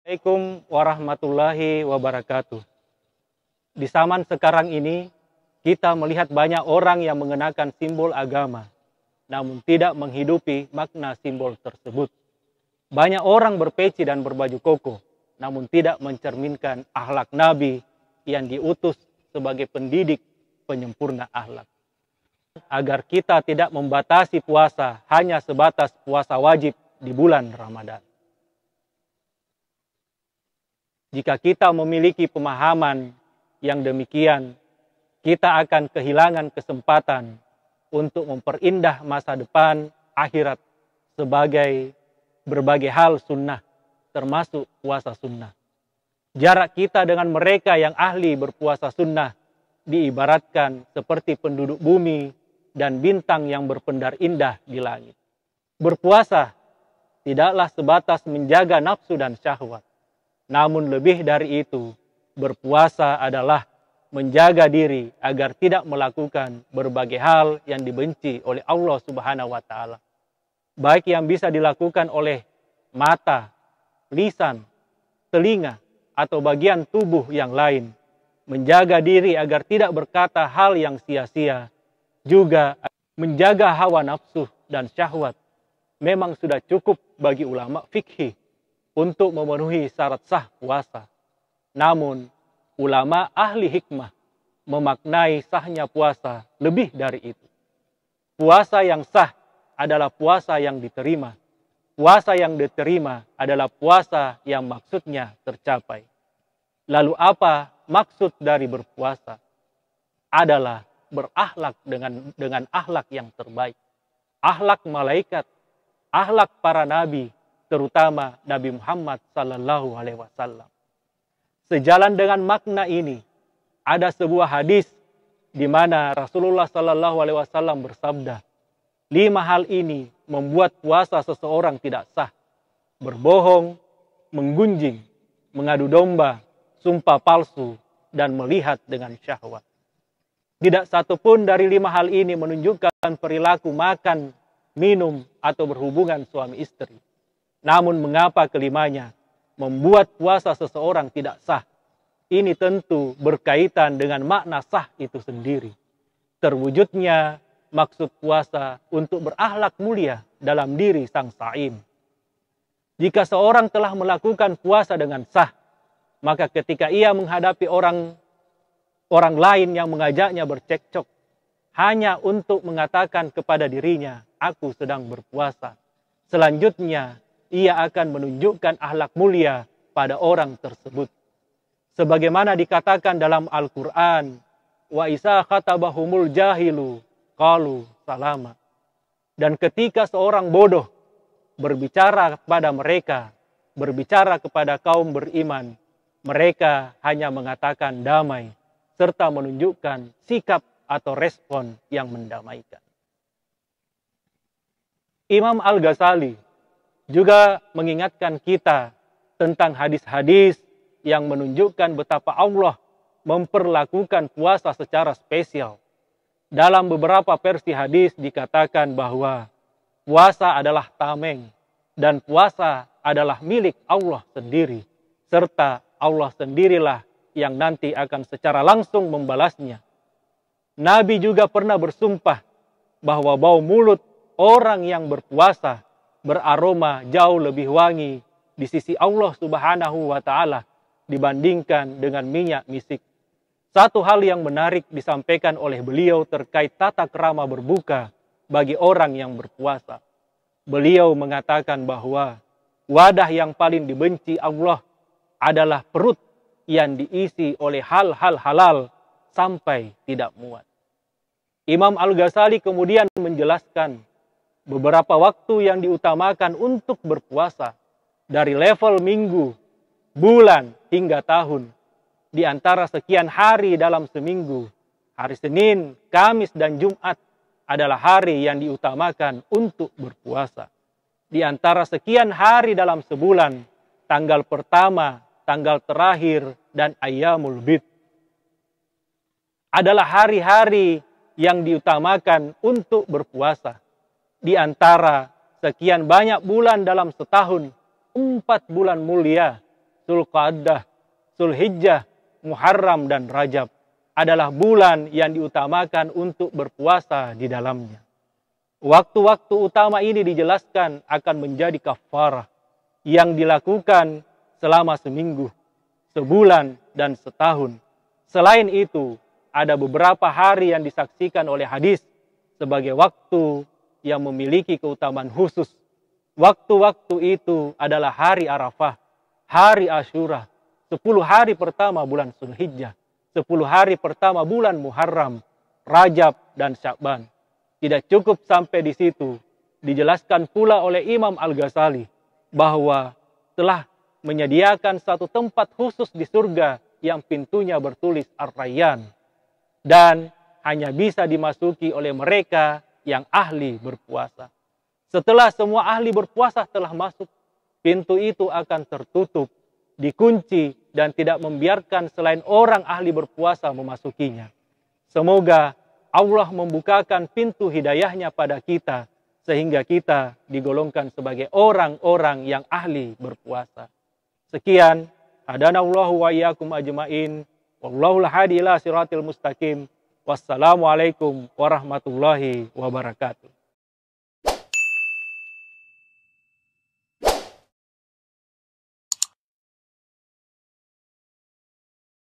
Assalamualaikum warahmatullahi wabarakatuh. Di zaman sekarang ini, kita melihat banyak orang yang mengenakan simbol agama, namun tidak menghidupi makna simbol tersebut. Banyak orang berpeci dan berbaju koko, namun tidak mencerminkan akhlak Nabi yang diutus sebagai pendidik penyempurna akhlak. Agar kita tidak membatasi puasa hanya sebatas puasa wajib di bulan Ramadan. Jika kita memiliki pemahaman yang demikian, kita akan kehilangan kesempatan untuk memperindah masa depan akhirat sebagai berbagai hal sunnah, termasuk puasa sunnah. Jarak kita dengan mereka yang ahli berpuasa sunnah diibaratkan seperti penduduk bumi dan bintang yang berpendar indah di langit. Berpuasa tidaklah sebatas menjaga nafsu dan syahwat. Namun lebih dari itu, berpuasa adalah menjaga diri agar tidak melakukan berbagai hal yang dibenci oleh Allah Subhanahu wa Ta'ala. Baik yang bisa dilakukan oleh mata, lisan, telinga, atau bagian tubuh yang lain. Menjaga diri agar tidak berkata hal yang sia-sia. Juga menjaga hawa nafsu dan syahwat. Memang sudah cukup bagi ulama fikih untuk memenuhi syarat sah puasa. Namun, ulama ahli hikmah memaknai sahnya puasa lebih dari itu. Puasa yang sah adalah puasa yang diterima. Puasa yang diterima adalah puasa yang maksudnya tercapai. Lalu apa maksud dari berpuasa? Adalah berakhlak dengan akhlak yang terbaik. Akhlak malaikat, akhlak para nabi, terutama Nabi Muhammad sallallahu alaihi wasallam. Sejalan dengan makna ini, ada sebuah hadis di mana Rasulullah sallallahu alaihi wasallam bersabda, 5 hal ini membuat puasa seseorang tidak sah: berbohong, menggunjing, mengadu domba, sumpah palsu, dan melihat dengan syahwat. Tidak satupun dari 5 hal ini menunjukkan perilaku makan, minum, atau berhubungan suami istri. Namun mengapa kelimanya membuat puasa seseorang tidak sah? Ini tentu berkaitan dengan makna sah itu sendiri. Terwujudnya maksud puasa untuk berakhlak mulia dalam diri sang saim. Jika seorang telah melakukan puasa dengan sah, maka ketika ia menghadapi orang lain yang mengajaknya bercekcok, hanya untuk mengatakan kepada dirinya, aku sedang berpuasa. Selanjutnya, ia akan menunjukkan akhlak mulia pada orang tersebut. Sebagaimana dikatakan dalam Al-Quran, wa isa khatabahumul jahilu qalu salama. Dan ketika seorang bodoh berbicara kepada mereka, berbicara kepada kaum beriman, mereka hanya mengatakan damai, serta menunjukkan sikap atau respon yang mendamaikan. Imam Al-Ghazali juga mengingatkan kita tentang hadis-hadis yang menunjukkan betapa Allah memperlakukan puasa secara spesial. Dalam beberapa versi hadis dikatakan bahwa puasa adalah tameng dan puasa adalah milik Allah sendiri, serta Allah sendirilah yang nanti akan secara langsung membalasnya. Nabi juga pernah bersumpah bahwa bau mulut orang yang berpuasa beraroma jauh lebih wangi di sisi Allah Subhanahu wa Ta'ala dibandingkan dengan minyak misik. Satu hal yang menarik disampaikan oleh beliau terkait tata krama berbuka bagi orang yang berpuasa. Beliau mengatakan bahwa wadah yang paling dibenci Allah adalah perut yang diisi oleh hal-hal halal sampai tidak muat. Imam Al-Ghazali kemudian menjelaskan beberapa waktu yang diutamakan untuk berpuasa, dari level minggu, bulan, hingga tahun. Di antara sekian hari dalam seminggu, hari Senin, Kamis, dan Jumat adalah hari yang diutamakan untuk berpuasa. Di antara sekian hari dalam sebulan, tanggal pertama, tanggal terakhir, dan Ayyamul Bid adalah hari-hari yang diutamakan untuk berpuasa. Di antara sekian banyak bulan dalam setahun, 4 bulan mulia Zulqa'dah, Zulhijjah, Muharram, dan Rajab adalah bulan yang diutamakan untuk berpuasa di dalamnya. Waktu-waktu utama ini dijelaskan akan menjadi kafarah yang dilakukan selama seminggu, sebulan, dan setahun. Selain itu, ada beberapa hari yang disaksikan oleh hadis sebagai waktu yang memiliki keutamaan khusus. Waktu-waktu itu adalah hari Arafah, hari Asyura, 10 hari pertama bulan Zulhijjah, 10 hari pertama bulan Muharram, Rajab, dan Sya'ban. Tidak cukup sampai di situ. Dijelaskan pula oleh Imam Al-Ghazali bahwa telah menyediakan satu tempat khusus di surga yang pintunya bertulis Ar-Rayyan dan hanya bisa dimasuki oleh mereka yang ahli berpuasa. Setelah semua ahli berpuasa telah masuk, pintu itu akan tertutup, dikunci, dan tidak membiarkan selain orang ahli berpuasa memasukinya. Semoga Allah membukakan pintu hidayahnya pada kita, sehingga kita digolongkan sebagai orang-orang yang ahli berpuasa. Sekian, hadanallahu wa iyyakum ajmain, wallahul hadi ila siratil mustaqim. Wassalamualaikum warahmatullahi wabarakatuh.